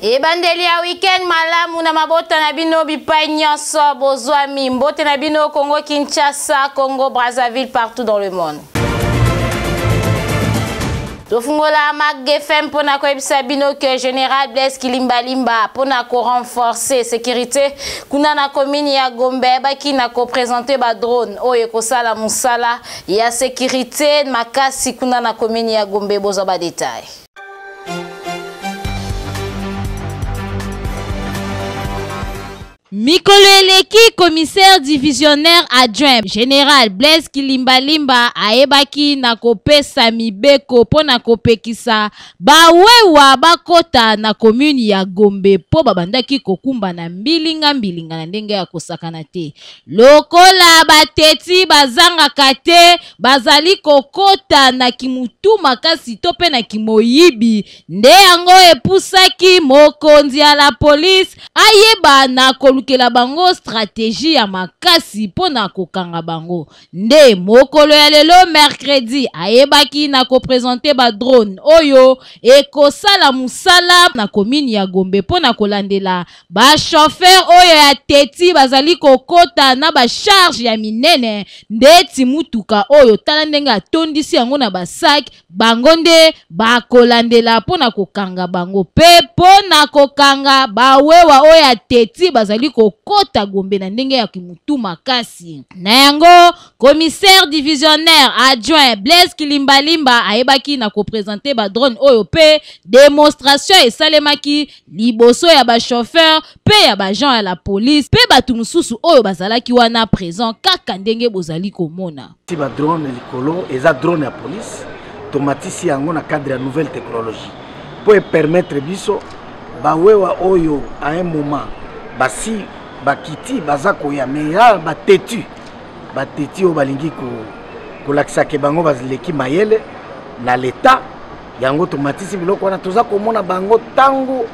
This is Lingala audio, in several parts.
E bandeli ya weekend malamu na mabota na bino bipai nyonso bozwa mimbote na bino Congo Kinshasa, Congo Brazzaville, partout dans le monde. Tofungola magfm pona ko ebisa bino que général Blaise Kilimbalimba pona ko renforcer sécurité kuna na commune ya Gombe baki na ko présenter ba drone oyo ko sala musala ya sécurité makasi kuna na commune ya Gombe bozo ba détail. Mikolo Eleki, commissaire divisionnaire adjoint général Blaise Kilimbalimba aebaki na kopesa mibeko po na kopekisa bawewa bakota na commune ya Gombe po babandaki kokumba na mbilinga na ndenge ya kosakana te. Lokola bateti bazanga kate bazali kokota na kimutu makasi to pe na kimoyibi nde yango epusaki mokonzi ya la police ayeba na la bango stratégie ya makasi pona kokanga bango. Nde mokolo ya lelo mercredi ayebaki na ko présenter ba drone oyo ekosala musala na commune ya Gombe pona kolandela ba chauffeur oyo ya teti bazali kokota na ba charge ya minene ndeti mutuka oyo tala ndenge atondisi yango na ba sac bango nde ba kolandela pona kokanga bango pe pona kokanga bawewa oyo ya teti bazali kokota Gombe na ndenge ya kimutu makasi. Na yango commissaire divisionnaire adjoint Blaise Kilimbalimba ayebaki na ko présenter ba drone oyo pe démonstration esalemaki liboso ya ba chauffeur pe ya ba gens ya la police pe batu mususu oyo bazalaki wana présent kaka ndenge bozali komona. Si ba drone likolo eza drone ya police tomatisi yango na cadre ya nouvelle technologie pour permettre biso bawewa oyo à un moment basi bakiti bazako ya meya bateti o balingi ko lakisa ke bango bazileki mayele na leta yango tomatisi biloko wana toza komona bango tango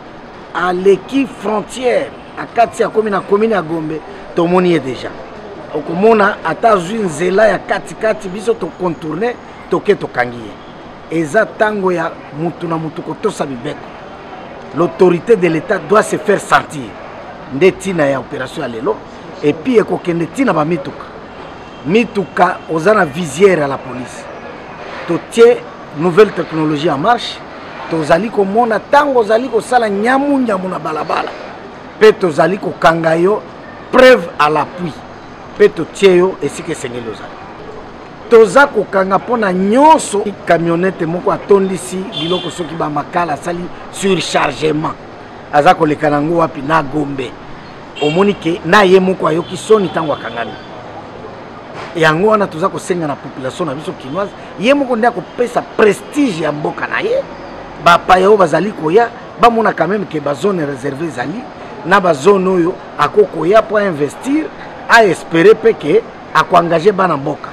aleki frontière akati ya commune ya Gombe tomoni deja okomona ata zwi nzela ya kati biso to contourner toke tokangiye eza tango ya mutu na mutu kotosa bibeko. L'autorité de l'État doit se faire sentir ndetina ya opération ya lelo et puis ekokende tina ba mituka ozana visière à la police totie nouvelle technologie en marche tozali komona tango ozali kosala nyamu na balabala pe tozali kokanga yo preuve à l'appui pe totie yo esike sengeli ozali toza kokanga pona nyonso camionnette moko atondisi biloko soki ba makala sali surchargement aza koleka nango wapi na Gombe omoni ke na ye moko ayoki soni tango akangani yango wana toza kosenga na population na biso kinoise ye moko ndia kopesa prestige ya mboka na ye bapaya oyo bazali koya bamona quand même ke bazone réservé zali na bazone oyo akokoya po investir a espérer pe ke akoengager bana mboka.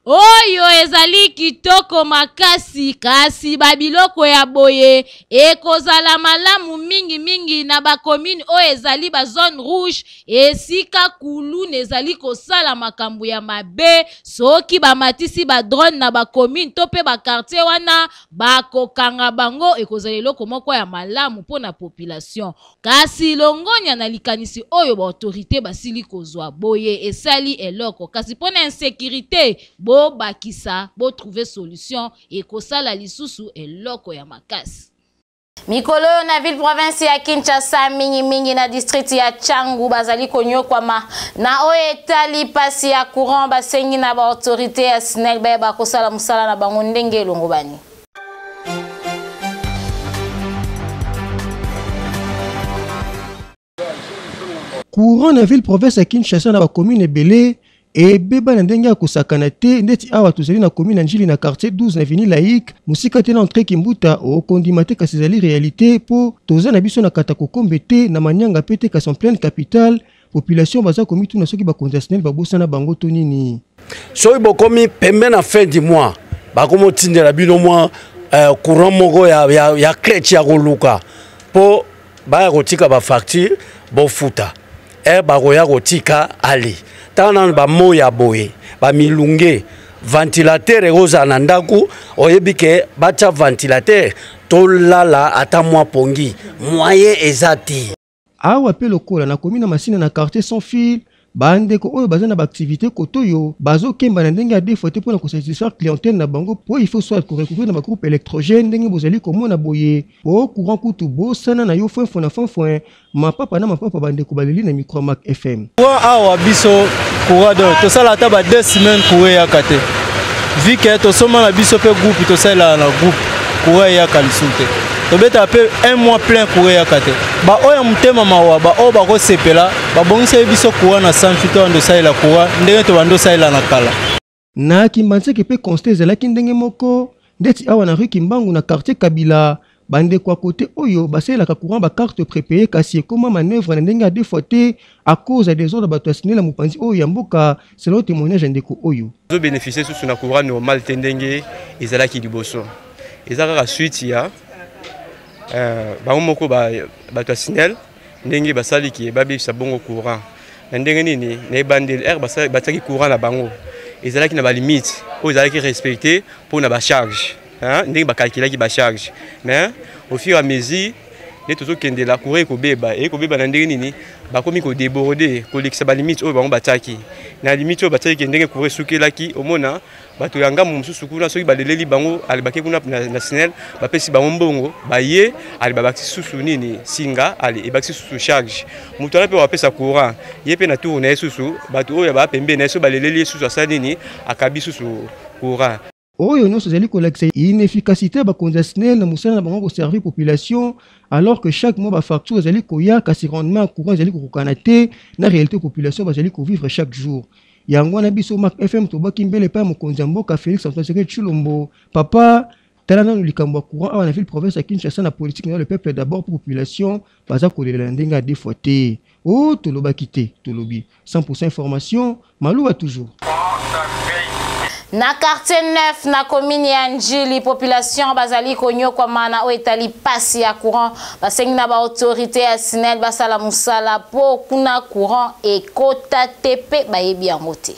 Oyo ezali kitoko makasi kasi babiloko ya boye ekozala malamu mingi na ba commune oyo ezali ba zone rouge esika kulu nezali kosala makambo ya mabe soki ba matisi ba drone na ba commune to pe ba quartier wana bakokanga bango ekozala eloko moko ya malamu pona population kasi longonya na likanisi oyo ba autorité basili kozwa boye esali eloko kasi pona insécurité bo bakisa bo trouver solution et kosala lisusu eloko ya makasi. Mikolo na ville province ya Kinshasa mingi na district ya Changu bazali konyokwama na oyo etali pasi ya courant basengi na ba autorité ya SNEL ba kosala musala na bango ndenge elongo bani. Courant na ville province ya Kinshasa na ba commune ebele et beba na ndenge ya kosakana te ndeti awa tozali na commune na Njili na quartier 12 na avenue Laïque musika te na entrée Kimbuta okondima te kasi ezali réalité po toza na biso na kata kokombe te na manyanga pe te kasi en pleine capitale population baza komi tuna soki bakonzi ya SNEL babosana bango to nini soki bokomi pembe na fin du mois bakomo tindela bino mwa courant moko ya crèche ya koluka po baya kotika ba facture bo futa bakoya kotika ali tana ba moya boye ba milunge ventilateur egoza na ndako oyebi ke batia ventilateur tolala ata mwa pongi moyen ezati awa pe lokola na komina masina na quartier sans fil bandeko oyo baza na activité kotoyo bazo kemba na ndenge ya défaute pour na satisfaire clientèle na bango po il faut soit recourir na groupe électrogène ndenge bozali komona boye po courant kutu bosana na yo fon ma papa bandeko baleli na micro Mac FM awa biso courant do to sala ta ba 2 semaines courant ya kate vu que to soma na biso pe groupe to sala na groupe courant ya kalisute to beta pe 1 mois plein courant ya kate ba oya mutema mawa ba o ba ko sepela ba bongisa biso courant na sanfito ndo sala courant ndenge to bando sala na kala na kimbanse ke pe constate la kindenge moko ndeti awa na rue Kimbangu na quartier Kabila bande kwa côté oyo basela ka courant ba carte prépayée kasi comment manœuvre na ndenge des fois à cause des ordres batouasine la mupanzi oyo ya mboka selon témoignage ndeko oyo zo bénéficier sous na courant normal tendenge ezala ki liboso ezaka ka suite ya ba moko ba batouasine ndenge basali ki babi sa bongo courant na ndenge nini na bandel air basali bataki courant na bango ezala ki na ba limite oyo ezala ki respecter pour na ba charge ndenge ba calculer ki ba charge mais au fur et à mesure ne toujours kende la courir ko beba et ko beba na ndenge nini ba komi ko déborder ko likisa ba limite oyo bango bataki na limite oyo bataki ndenge courir sukela ki omona bato yanga mususu kuna soki baleleli bango alibaki kuna na SNEL ba pesi bango mbongo ba ye alibaki susu nini singa ali ebaki susu charge mutu ala pe wa pesa courant ye pe na tour na susu bato oyo ba pembe na so baleleli susu asa nini akabi susu courant oyo nyonso ezali kolakisa inefficacité bakonzi SNEL na mosala na bango koservir population alors que chaque mois bafacture ezali koya kasi rendement courant ezali kokokana te na réalité population bazali kovivre chaque jour yango na biso Mac FM tobaki mbele pa mokonzi ya mboka Félix Antoine Tshisekedi Tshilombo papa tala nanu likambo ya courant awa na ville province ya Kinshasa na politique na le peuple d'abord pour population baza kolela ndenge ya des fois te o tolobaki te tolobi 100% information maluba toujours na quartier 9 na commune ya Njili population bazali konyo kwa mana o etali pasi ya courant basengi na ba autorité ya SNEL basala musala po kuna courant ekota tepe bayebi yango te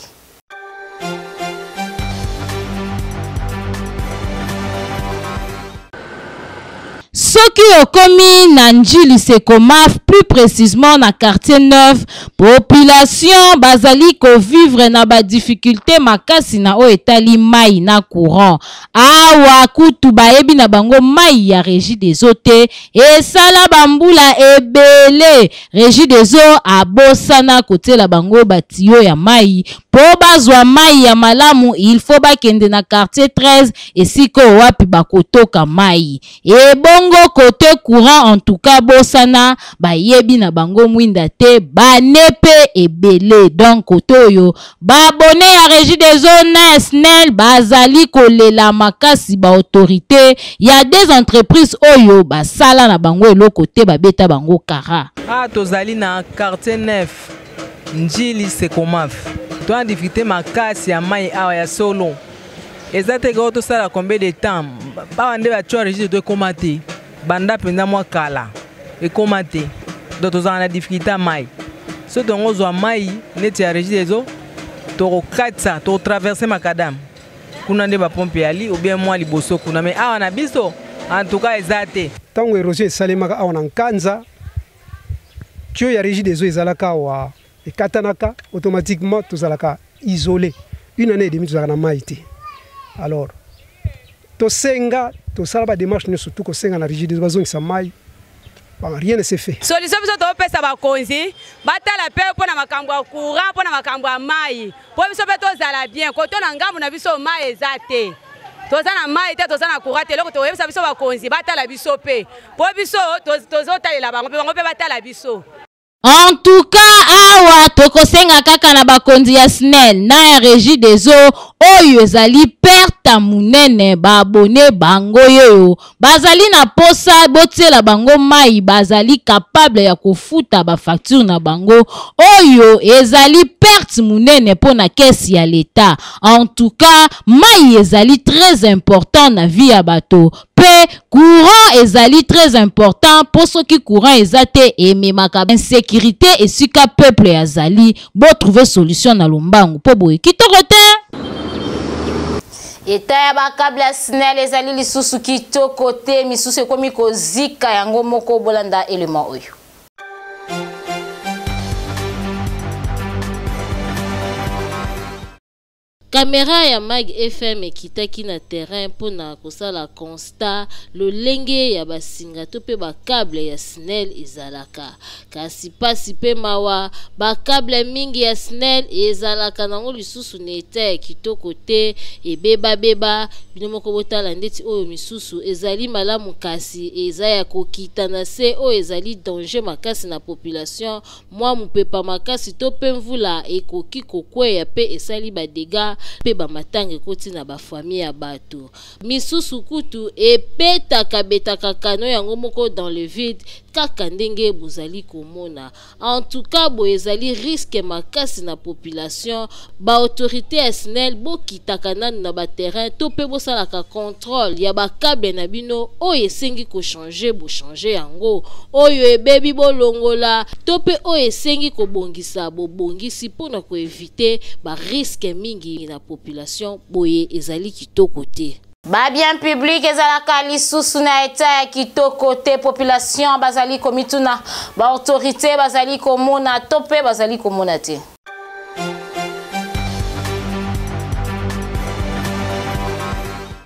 Soki okomi na Njili Sekomaf, plus précisément na quartier 9, population bazali ko vivre na ba difficulté makasi na o etali mai na courant. Awa kutu bayebi na bango mai ya régie des eaux te et sala bambula ebele régie des eaux abosana kote la bango batio ya mai po bazwa mai ya malamu il faut bakende na quartier 13 esiko wapi bakotoka mai e bongo côté courant en tout cas bosana bayebi na bango mwinda te banepe ebele donc côté oyo babone ya régie des eaux na SNEL bazali kolela makasi ba autorité ya des entreprises oyo basala na bango eloko te babeta bango kara tozali na quartier 9 Njili Sekomaf to difficulté makasi ya mai awa ya solo ezate ko to sala combien de temps ba nde ba twa régie de komate banda penda mwa kala e komate do to zana difficulté mai so dongo zo mai neti ya régie des eaux to katsa to traverser makadam kuna nde ba pompe ali ou bien mwa liboso kuna mais awa na biso en tout cas ezate tango érosion esalemaka awa na nkanza tio ya régie des eaux ezalaka wa ekatanaka automatiquement tozalaka isolé une année et demie tozalaka na mai te alors tosenga tosala ba démarche nyonso tout kosenga na régie des eaux bazongisa mai rien ne s'est fait solution biso topesa bakonzi batala pe mpona makambo ya courant mpona makambo ya mai po biso mpe tozala bien koto na ngambo na biso mai eza te toza na mai te toza na courant te eloko toyebisa biso bakonzi batala biso mpe po biso tozotalela bango mpe batala biso. En tout cas, awa tokosenga kaka na bakonzi ya SNEL na ya régie des eaux oyo ezali perte munene ba abonné bango yoyo bazali na posa botela bango mai bazali capable ya kofuta ba facture na bango oyo ezali perte munene pona kesi ya l'État. En tout cas, mai ezali très important na vie ya bato. Courant ezali très important pour ceux qui courant ezate et memaka insécurité et sika peuple azali bo trouver solution na lombangu po boye kitoko te. Eta ya bakable ya SNEL ezali lisusu kitoko te misusu ekomi kozika yango moko bolanda element oyo. Caméra ya Mag FM ekitaki na terrain pona kosala constat lolenge ya basinga to pe ba câble ya SNEL ezalaka. Kasi pasi pe mawa ba câble mingi ya SNEL ezalaka nango lisusu nete kitoko te ebeba beba bino moko botala ndeti oyo misusu ezali malamu kasi eza ya kokita na se oyo ezali danger makasi na population mwa mupepa makasi to pe mvula ekoki kokweya pe esali ba dégâts pe ba matange koti na ba famille ya bato misusu kutu epetaka betaka kano yango moko dans le vide kaka ndenge bozali komona. En tout cas bo ezali risque makasi na population ba autorité ya SNEL bo kitaka nanu na ba terrain to pe bosalaka contrôle ya ba câble na bino oyo esengi ko changer bo changer yango oyo ebebi bolongola to pe oyo esengi ko bongisa bo bongisi pona ko éviter ba risque mingi na population boye ezali kitoko te. Ba bien public ezalaka lisusu na eta ya kitoko te population bazali komituna ba autorité bazali komona to pe bazali komona te.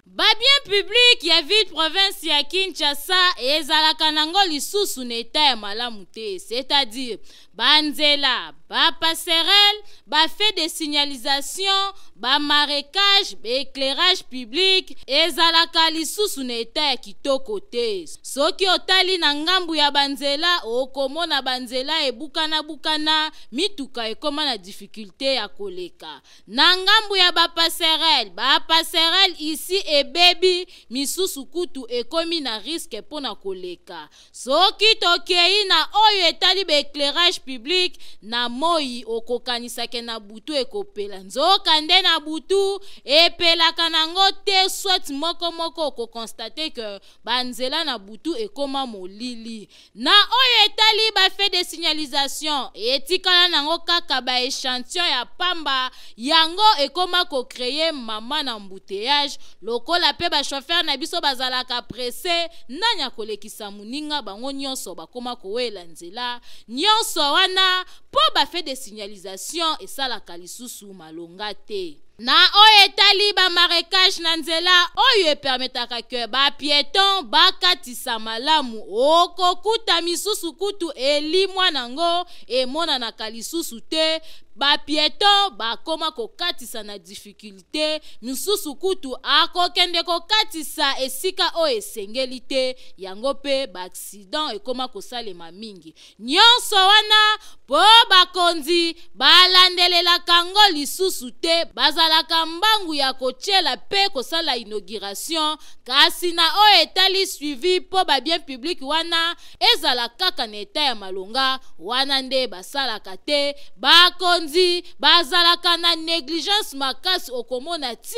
Ba bien public ya ville province ya Kinshasa ezalaka nango lisusu na eta ya malamu te, c'est-à-dire banzela, ba passerelle, ba fait de signalisation, ba marécage, ba éclairage public ezalaka lisusu na eta ya kitoko te. Soki otali na ngambu ya banzela okomona banzela ebukana bukana mituka ekoma na difficulté ya koleka. Na ngambu ya ba passerelle ici ebebi misusu kutu ekomi na risque pona koleka. Soki tokei na oyo etali ba éclairage public na moi okokanisake na butu ekopela nzoka nde na butu epelaka nango te soit moko okokonstate que banzela na butu ekoma molili. Na oyo etali ba fait de signalisation etikala nango kaka ba échantillon ya pamba yango ekoma ko créer mama na embouteillage lokola pe ba chauffeur na biso bazalaka pressé nanya kolekisa muninga bango nyonso bakoma kowela nzela nyonso wana po ba fait de signalisation esalaka lisusu malonga te. Na oyo etali ba marécage na nzela oyo permetaka que ba piéton bakatisa malamu okokuta misusu kutu elimwa nango emonanaka lisusu te ba piéton bakoma kokatisa na difficulté misusu kutu akokende kokatisa esika oyo esengeli te yango pe ba accident ekoma kosalema mingi nyonso wana po bakonzi balandelelaka ngo lisusu te bazalaka mbangu ya kotiela pe kosala inauguration kasi na oyo etali suivi po ba bien public wana ezala kaka na eta ya malonga wana nde basalaka te bakonzi bazalaka na négligence makasi okomona ti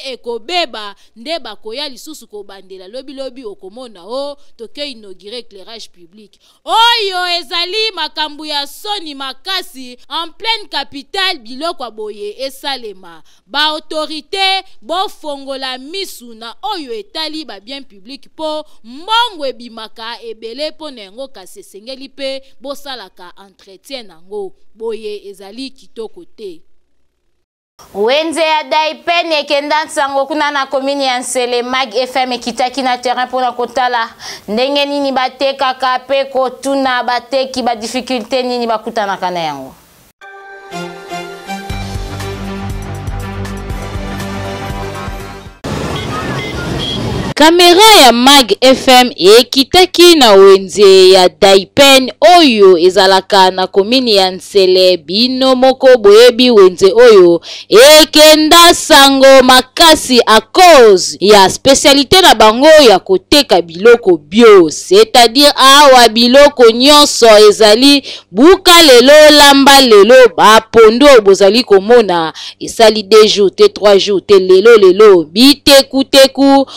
ekobeba nde bakoya lisusu kobandela lobi okomona o toke inaugurer éclairage public oyo ezali makambu ya soni makasi en pleine capitale biloko boye esalema ba autorité bofongola misu na oyo etali ba bien public po mbongo ebimaka ebele po nengo kasi esengeli pe bosalaka entretien nango boye ezali kitoko te. Wenze ya Daipen ekenda nsango kuna na komini ya Nsele Mag FM ekitaki na terrain pona kotala ndenge nini batekaka pe kotuna bateki ba difficulté nini bakutanaka na yango. Caméra ya Mag FM ekitaki na wenze ya Daipen oyo ezalaka na komini ya Nsele bino moko boyebi wenze oyo ekenda sango makasi a cause ya spécialité na bango ya koteka biloko bio, c'est-à-dire awa biloko nyonso ezali buka lelo lamba lelo ba pondo bozali komona esali 2 jours te 3 jours te lelo biteku teku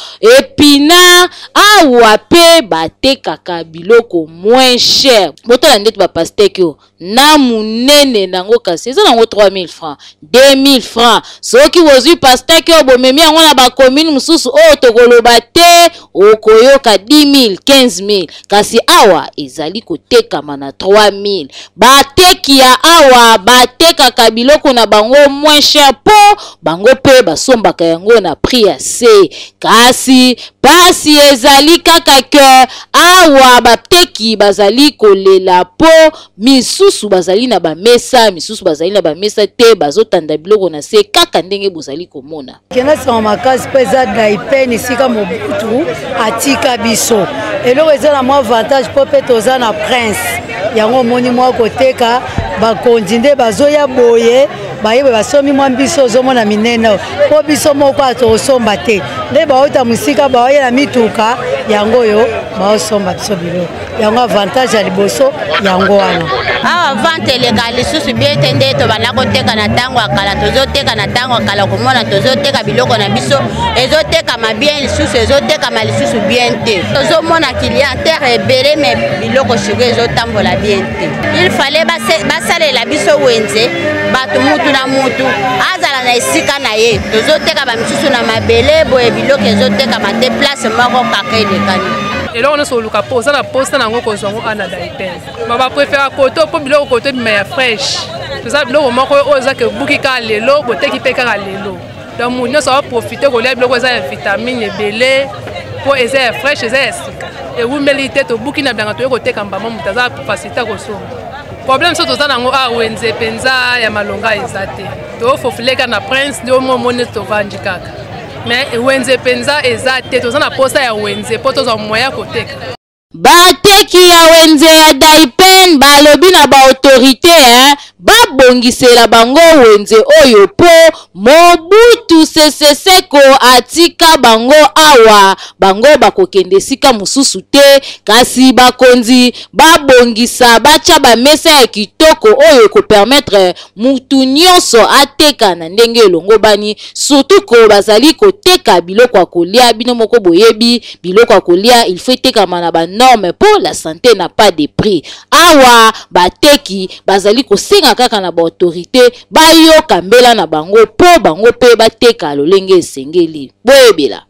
epina awa pe batekaka biloko moins cher. Botala ndeti ba pastèque yo na munene nango kasi eza nango 3000 francs 2000 francs. Soki wozwi pastèque yo bomemi yango na ba commune mususu o tokoloba te okoyoka 10000 15000 kasi awa ezali kotekama na 3000. Bateki ya awa batekaka biloko na bango moins cher po bango pe basombaka yango na prix ya se. Kasi pasi ezali kaka ke awa bateki bazali kolela po misusu bazali na bamesa misusu bazali na bamesa te bazotanda biloko na se kaka ndenge bozali komona. Kena sama makasi pe za daipeni sika mobutu atika biso. Eloko eza na mwa avantage po pe toza na prince. Yango moni mwa koteka bakonzi nde bazoya boye bayebe basomi mwa biso ozomona minene po biso moko atosomba te nde baota musika baoye na mituka yango oyo baosomba biso biloko yango avantage ya liboso yango wana. Awa vente eleka lisusu bien te nde tobanda koteka na ntango ya kala tozoteka na ntango ya kala komona tozoteka biloko na biso ezotekama bien lisusu ezotekama lisusu bien te tozomona clientèle ebele me biloko siko ezotambola bien te. Il fallait basalela biso wenze bato mutu na mutu azala na esika na ye tozoteka bamisusu na mabele boye biloko ezotekama te place moko kaka elekani. Et là on est sur le capot, ça la poste dans ngoko zongo ana daipes. Baba préfère koto po biloko koto mais fraîche. Tout ça biloko moko oza ke buki ka lelo bote ki pe ka lelo. Donc moun ça va profiter ko les biloko za vitamine belé po eza fraîche eza esika. Et vous mélitez to buki na blanga to kote kamba mamu taza faciliter ko so. Problème c'est toza nango a wenze penza ya malonga ezate. To fofileka na prince ndio mo mone to vanji kaka. Mais wenze penza ezate toza na posta ya wenze po toza moya koteka. Bateki ya wenze ya daipen balobi na ba autorité babongisela bango wenze oyo po Mobutu Sese Seko atika bango awa bango bakokende sika mususu te kasi bakonzi babongisa bacha ba mesa ya kitoko oyo ko permettre mutu nyonso ateka na ndenge elongo bani surtout ko bazali koteka biloko ya kolia bino moko boyebi biloko ya kolia il faut teka mana ba norme pour la santé n'a pas de prix. Awa bateki bazali kosenga kaka na ba autorité bayoka mbela na bango po bango pe bateka lolenge esengeli boyebela.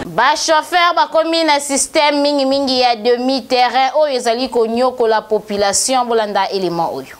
Ba chauffeur ba komi na système mingi ya demi terrain oyo ezali konyoko la population bolanda élément oyo.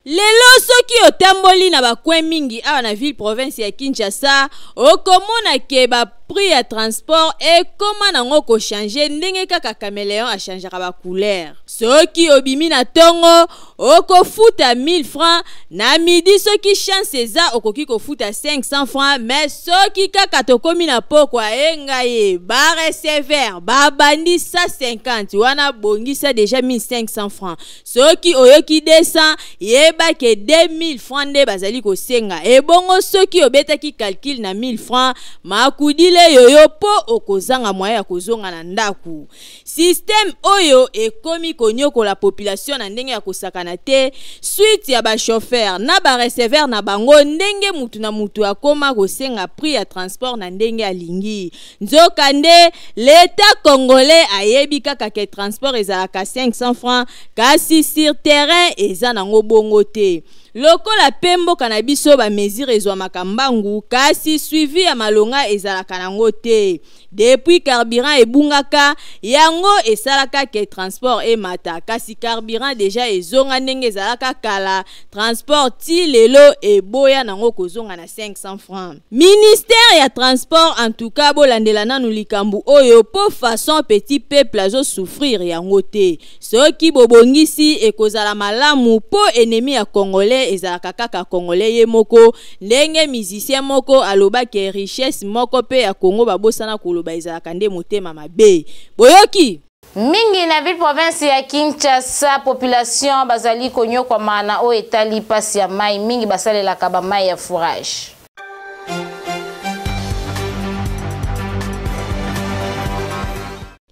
Lelo soki otamboli na bakwe mingi awa na ville province ya Kinshasa okomona ke ba prix ya transport et comment nango ko changer ndenge kaka caméléon a changer ba couleur. Soki obimi na tongo oko futa 1000 francs na midi soki chance eza okoki ko futa 500 francs mais soki kaka tokomi na pokwa engaye ba recevoir ba bandi 150 wana bongisa déjà 1500 francs. Soki oyoki 200 yeba ke 2000 francs nde bazali ko senga e bongo soki obetaki calcul na 1000 francs makudile yoyo po okozanga moya ya kozonga na ndaku. Système oyo ekomi konyoko la population na ndenge ya kosakana te suite ya ba chauffeur na ba receveur na bango ndenge mutu na mutu akoma kosenga prix ya transport na ndenge alingi. Nzokande l'état congolais ayebi kaka ke transport ezalaka 500 francs kasi sur terrain eza nango bongo te. Lokola pembo kanabiso ba mesure ezwa makambangu kasi suivi ya malonga ezalaka nango te. Depuis carburant ebungaka yango esalaka ke transport e mata kasi carburant déjà ezonga ndenge ezalaka kala transport ti lelo eboya nango kozonga na 500 francs. Ministère ya transport en tout cas bolandela nanu likambu oyo po façon petit peuple azo souffrir yango te. Soki bobongisi ekozala malamu po ennemi ya congolais ezalaka kaka congolais ye moko ndenge musicien moko aloba ke richesse moko pe ya Congo babosana koloba ezalaka nde motema mabe. Boyoki mingi na ville province ya Kinshasa population bazali konyo kwa maana o etali pasi ya mai mingi basalela ka ba mai ya fourrage.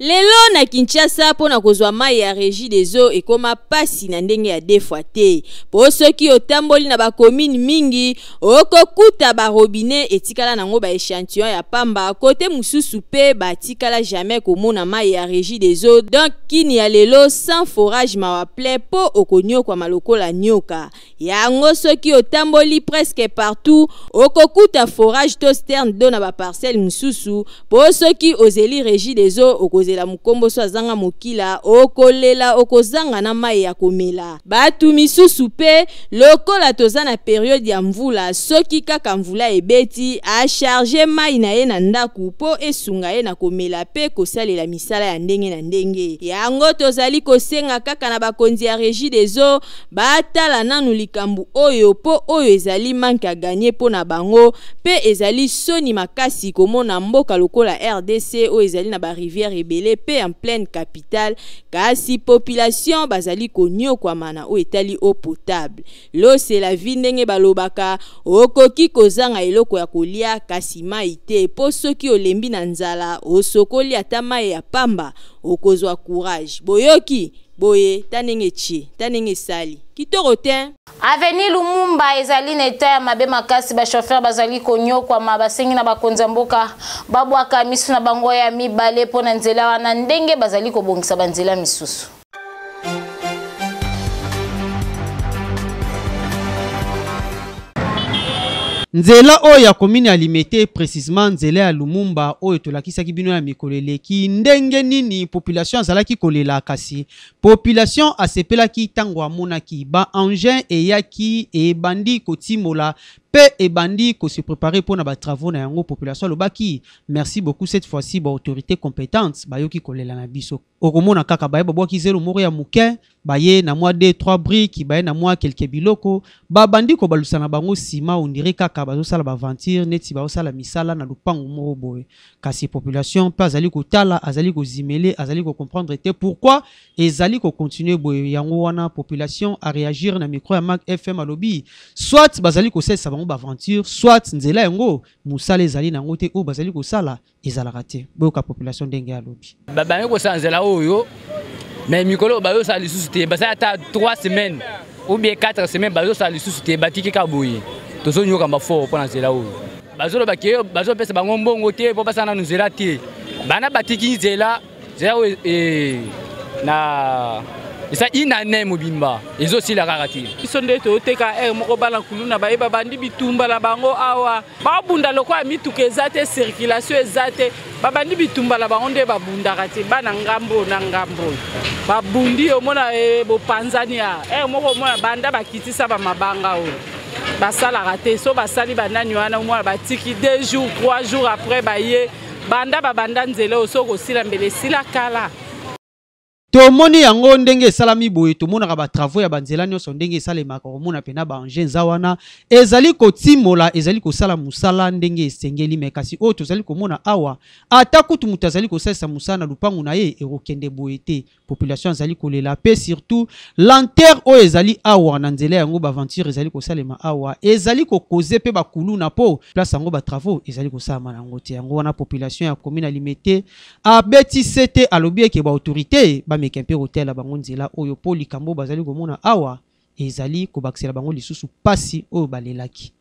Lelo na Kinshasa pona kozwa mai ya Régie des eaux ekoma pasi na ndenge ya defwa te. Po soki otamboli na ba commune mingi okokuta ba robinet etikala nango ba échantillon ya pamba kote mususu pe batikala jamais komona mai ya Régie des eaux. Donc kini ya lelo sans forage mawaple po okonyo kwa malokola nyoka. Yango soki otamboli presque partout okokuta forage to sterne do na ba parcelle mususu po soki ozeli Régie des eaux okozela mukombo so azanga mokila okolela okozanga na mai ya komela. Batu misusu pe lokola toza na periode ya mvula soki kaka mvula ebeti a charger mai na ye na ndaku po esunga ye na komela pe kosalela misala ya ndenge na ndenge. Yango tozali kosenga kaka na bakonzi ya Régie des eaux batala nanu likambu oyo po oyo ezali manke a gagner po na bango pe ezali soni makasi komona mboka lokola RDC oyo ezali na ba rivière ebele pe en pleine capitale kasi population bazali konyo kwa mana o etali eau potable. L'eau c'est la vie ndenge balobaka okoki kozanga eloko ya kolia kasi mai te po soki olembi na nzala osokoli ata mai ya pamba okozwa courage boyoki boye tanenge chi tanenge sali kitoko te. Avenue Lumumba ezali neta ya mabe makasi ba chauffeur bazali konyo kwa mabasengi na bakonza mboka babwaka misu na bango ya mibale pona nzela wana ndenge bazali kobongisa banzela misusu. Nzela oyo ya commune ya Limete précisément nzela ya Lumumba oyo tolakisaki bino ya mikoleleki ndenge nini population azalaki kolela kasi population asepelaki tango amonaki ba engin eyaki e bandi kotimola pe ebandi ko se préparer pour na ba travaux na yango population lobaki merci beaucoup cette fois-ci ba autorité compétente ba yoki kolela na biso okomona kaka ba bwaki zero moko ya muke ba ye na moi 2-3 briques ba ye na moi quelques biloko ba bandi ko balusana bango sima on dirait kaka ba zo sala ba aventure neti ba sala misala na lupango moko boye kasi population pas azali ko tala azali ko zimele azali ko comprendre te pourquoi ezali ko continuer boye yango wana population a réagir na micro ya Mag FM alobi soit bazali ko sesa ba aventure soit nzela yango musala ezali nango te o bazali ko sala ezala raté boyoka population ndenge ya lobi ba ko sa nzela oyo mais mikolo ba yo sa lisusu te ba sa ata 3 semaines ou bien 4 semaines ba yo sa lisusu te batiki ka boye to so nyoka mafo pona nzela oyo bazolo bakeyo bazo pesa bango mbongo te po pasana nzela te bana batiki nzela oyo na isa inane mobimba ezo sila kakati isonde to teka moko bala kuluna ba eba bandi bitumba la bango awa ba bunda loko ya mituka ezate circulation ezate ba bandi bitumba la bango nde babunda kati bana ngambo na ngambo babundi omona bo Tanzania moko mona banda bakitisa ba mabanga o basala kate so basali banani wana omona batiki 2 jours 3 jours après baye banda nzela osoko sila mbele sila kala. Tomoni yango ndenge salami boye tomona ba travaux ya banzela nyonso ndenge salemaka komona pena ba engin zawana ezali kotimola ezali kosala musala ndenge esengeli mekasi o tozali komona awa ata kutu mutu azali kosalisa musala na lupangu na ye ekokende boye te population azali kolela pe surtout lanterre o ezali awa na nzela yango ba aventure ezali kosalema awa ezali kokoze pe bakulu na po place yango ba travaux ezali kosala nango te yango wana population ya commune ya Limete abeti sete alobi ke ba autorité ba mekempe hotel la bango nzela oyo po likambo bazali komona awa ezali kobakisela bango lisusu pasi oyo balelaki.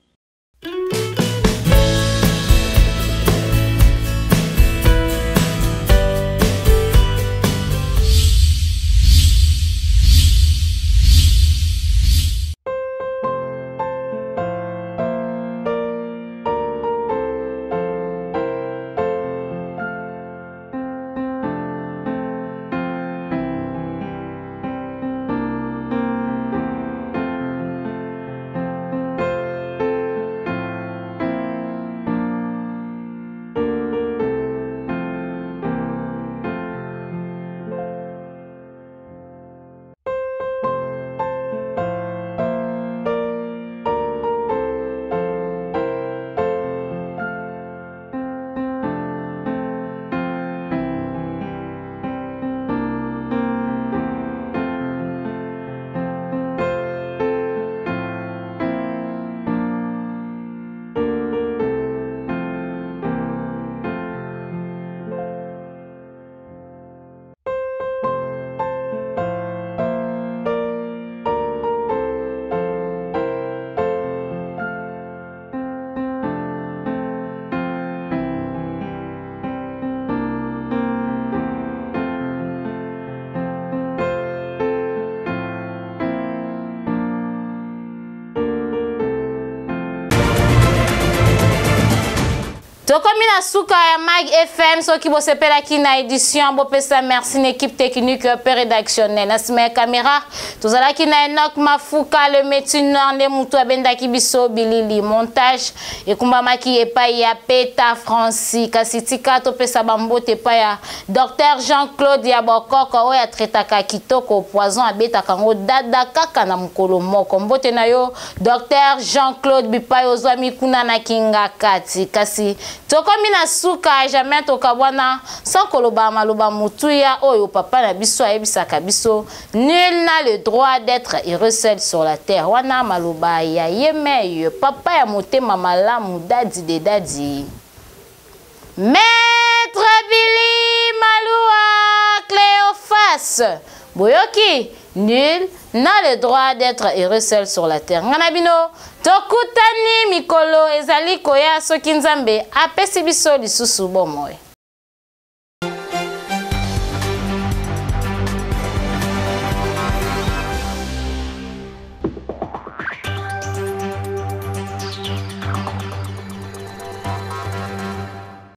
tokomi na suka ya Mag FM soki bosepelaki na édition bopesa merci na équipe technique pe rédactionnelle na sima ya caméra tozalaki na Enoch Mafuka le médecin nde mutu abendaki biso bilili montage ekumbamaki epai ya Peta Francis kasi tika topesa bambote epai ya Dr Jean-Claude ya Bokoko oyo atretaka kitoko poison abetaka ngo dada kaka na mokolo moko mbote na yo Dr Jean-Claude bipai ozwami kuna na kinga kati kasi tokomi na suka jamais tokabwana sans koloba maloba mutuya oyo papa na biso ayebisaka biso nul n'a le droit d'être heureux seul sur la terre wana maloba ya yemeyo papa ya motema malamu dadi de dadi Maître Billy Maloua Cléophas boyoki nul n'a le droit d'être heureux seul sur la terre nganabino tokutani mikolo ezali koya soki nzambe apesi biso lisusu bomoye